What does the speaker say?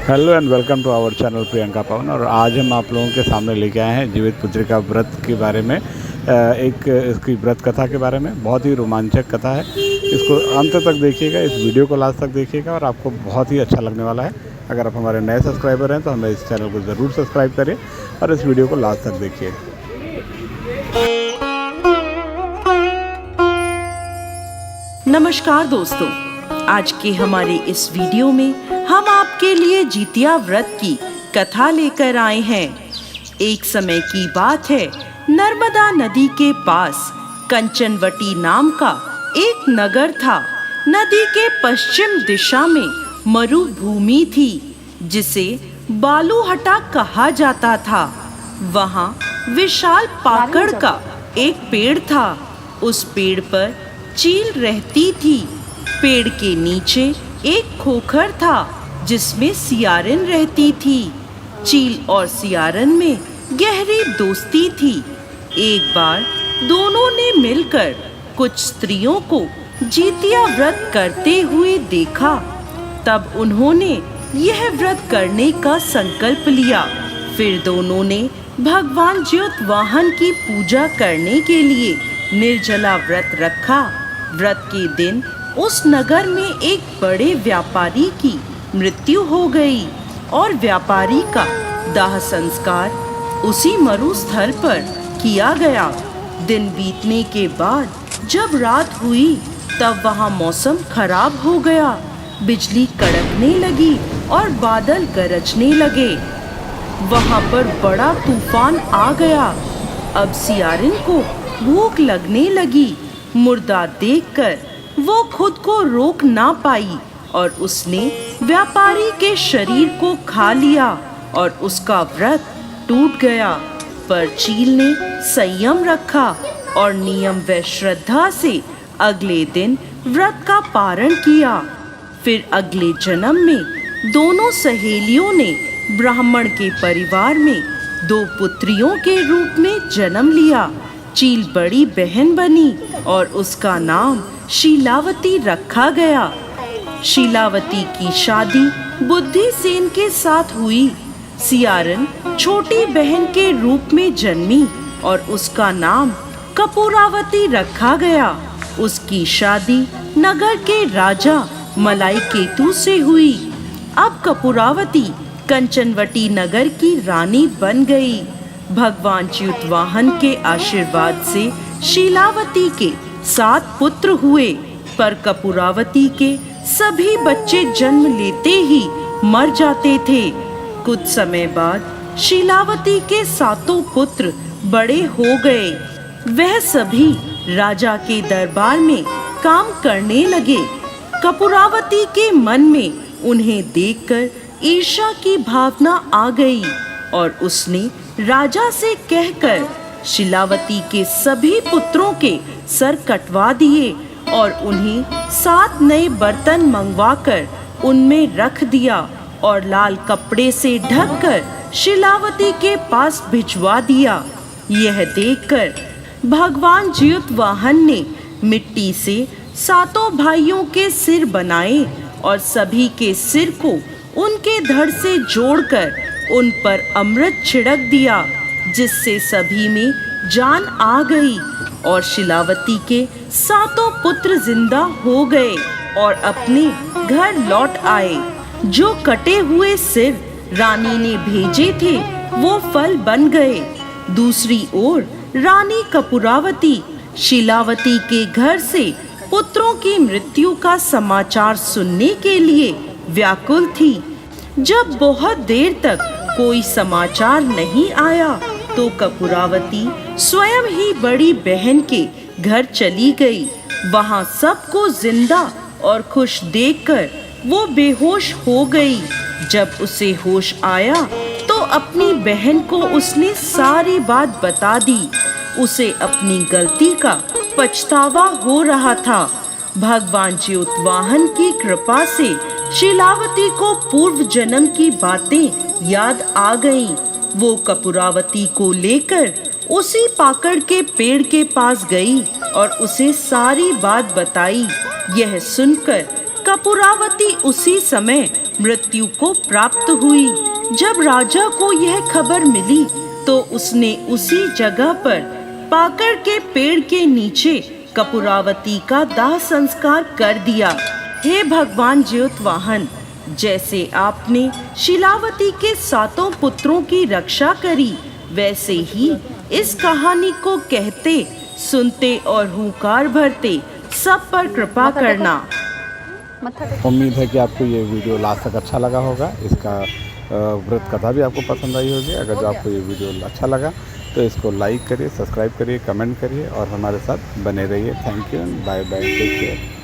Hello and welcome to our channel Priyanka Pawan. और आज हम आप लोगों के सामने लेके आए हैं जीवित पुत्रिका व्रत के बारे में, एक इसकी व्रत कथा के बारे में। बहुत ही रोमांचक कथा है, इसको अंत तक देखिएगा, इस वीडियो को लास्ट तक देखिएगा और आपको बहुत ही अच्छा लगने वाला है। अगर आप हमारे नए सब्सक्राइबर हैं तो हमें इस चैनल को ज़रूर सब्सक्राइब करें और इस वीडियो को लास्ट तक देखिए। नमस्कार दोस्तों, आज के हमारे इस वीडियो में हम आपके लिए जितिया व्रत की कथा लेकर आए हैं। एक समय की बात है, नर्मदा नदी के पास कंचनवटी नाम का एक नगर था। नदी के पश्चिम दिशा में मरुभूमि थी जिसे बालूहटा कहा जाता था। वहाँ विशाल पाकड़ का एक पेड़ था। उस पेड़ पर चील रहती थी। पेड़ के नीचे एक खोखर था जिसमें सियारिन रहती थी। चील और सियारिन में गहरी दोस्ती थी। एक बार दोनों ने मिलकर कुछ स्त्रियों को जितिया व्रत करते हुए देखा। तब उन्होंने यह व्रत करने का संकल्प लिया। फिर दोनों ने भगवान ज्योतवाहन की पूजा करने के लिए निर्जला व्रत रखा। व्रत के दिन उस नगर में एक बड़े व्यापारी की मृत्यु हो गई और व्यापारी का दाह संस्कार उसी मरुस्थल पर किया गया। दिन बीतने के बाद जब रात हुई तब वहाँ मौसम खराब हो गया। बिजली कड़कने लगी और बादल गरजने लगे। वहाँ पर बड़ा तूफान आ गया। अब सियारिन को भूख लगने लगी। मुर्दा देखकर वो खुद को रोक ना पाई और उसने व्यापारी के शरीर को खा लिया और उसका व्रत टूट गया। पर चील ने संयम रखा और नियम व श्रद्धा से अगले दिन व्रत का पारण किया। फिर अगले जन्म में दोनों सहेलियों ने ब्राह्मण के परिवार में 2 पुत्रियों के रूप में जन्म लिया। चील बड़ी बहन बनी और उसका नाम शीलावती रखा गया। शीलावती की शादी बुद्धिसेन के साथ हुई। सियारिन छोटी बहन के रूप में जन्मी और उसका नाम कपूरावती रखा गया। उसकी शादी नगर के राजा मलाईकेतु से हुई। अब कपूरावती कंचनवटी नगर की रानी बन गई। भगवान ज्योतवाहन के आशीर्वाद से शीलावती के 7 पुत्र हुए, पर कपूरावती के सभी बच्चे जन्म लेते ही मर जाते थे। कुछ समय बाद शीलावती के 7 पुत्र बड़े हो गए। वह सभी राजा के दरबार में काम करने लगे। कपूरावती के मन में उन्हें देखकर ईर्ष्या की भावना आ गई और उसने राजा से कहकर शीलावती के सभी पुत्रों के सर कटवा दिए और उन्हें 7 नए बर्तन मंगवाकर उनमें रख दिया और लाल कपड़े से ढककर शीलावती के पास भिजवा दिया। यह देखकर भगवान ज्योतवाहन ने मिट्टी से 7 भाइयों के सिर बनाए और सभी के सिर को उनके धड़ से जोड़कर उन पर अमृत छिड़क दिया, जिससे सभी में जान आ गई और शीलावती के 7 पुत्र जिंदा हो गए और अपने घर लौट आए। जो कटे हुए सिर रानी ने भेजे थे वो फल बन गए। दूसरी ओर रानी कपूरावती शीलावती के घर से पुत्रों की मृत्यु का समाचार सुनने के लिए व्याकुल थी। जब बहुत देर तक कोई समाचार नहीं आया तो कपूरावती स्वयं ही बड़ी बहन के घर चली गई। वहां सबको जिंदा और खुश देखकर वो बेहोश हो गई। जब उसे होश आया तो अपनी बहन को उसने सारी बात बता दी। उसे अपनी गलती का पछतावा हो रहा था। भगवान ज्योतवाहन की कृपा से शीलावती को पूर्व जन्म की बातें याद आ गईं। वो कपूरावती को लेकर उसी पाकड़ के पेड़ के पास गई और उसे सारी बात बताई। यह सुनकर कपूरावती उसी समय मृत्यु को प्राप्त हुई। जब राजा को यह खबर मिली तो उसने उसी जगह पर पाकर के पेड़ के नीचे कपूरावती का दाह संस्कार कर दिया। हे भगवान ज्योतवाहन, जैसे आपने शिलावती के 7 पुत्रों की रक्षा करी, वैसे ही इस कहानी को कहते, सुनते और हुंकार भरते सब पर कृपा करना। उम्मीद है कि आपको ये वीडियो लास्ट तक अच्छा लगा होगा। इसका व्रत कथा भी आपको पसंद आई होगी। अगर जो आपको ये वीडियो अच्छा लगा तो इसको लाइक करिए, सब्सक्राइब करिए, कमेंट करिए और हमारे साथ बने रहिए। Thank you, bye bye, take care.